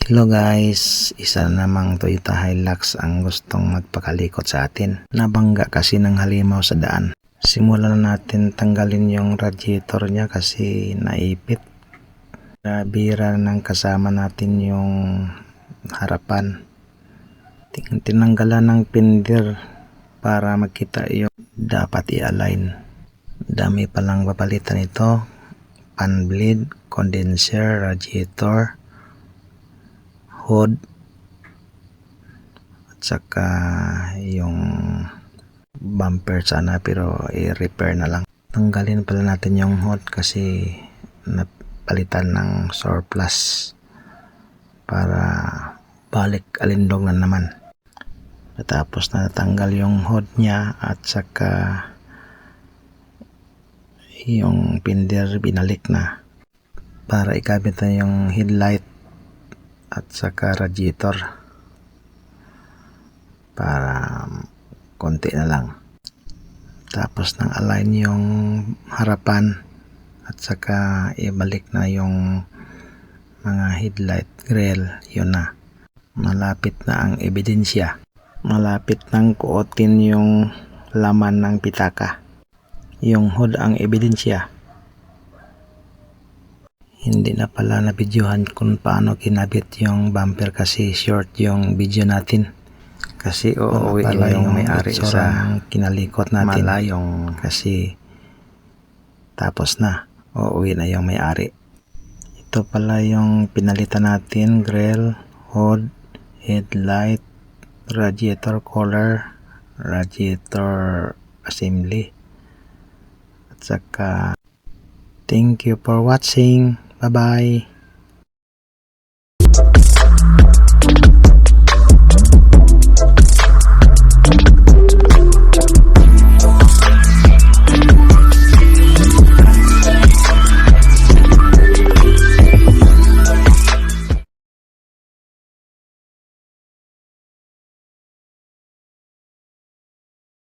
Hello guys, isa namang Toyota Hilux ang gustong magpakalikot sa atin. Nabangga kasi ng halimaw sa daan. Simulan natin tanggalin yung radiator niya kasi naipit. Nabira ng kasama natin yung harapan. Tinanggalan ng pinder para makita yung dapat i-align. Dami palang papalitan ito. Fan bleed, condenser, radiator, hood, at saka yung bumper sana, pero i-repair na lang. Tanggalin pala natin yung hood kasi napalitan ng surplus para balik alindog na naman. Tapos natanggal yung hood niya at saka yung pinder binalik na para ikabit na yung headlight at saka radiator para konti na lang. Tapos nang align yung harapan at saka ibalik na yung mga headlight grill, yun na. Malapit na ang ebidensya. Malapit nang kuotin yung laman ng pitaka. Yung hood ang ebidensya. Hindi na pala na-videohan kung paano kinabit yung bumper kasi short yung video natin. Kasi uuwi na yung may-ari sa kinalikot natin. Malayong kasi tapos na. Uuwi na yung may-ari. Ito pala yung pinalitan natin. Grill, hood, headlight, radiator color, radiator assembly. At saka thank you for watching. Bye-bye.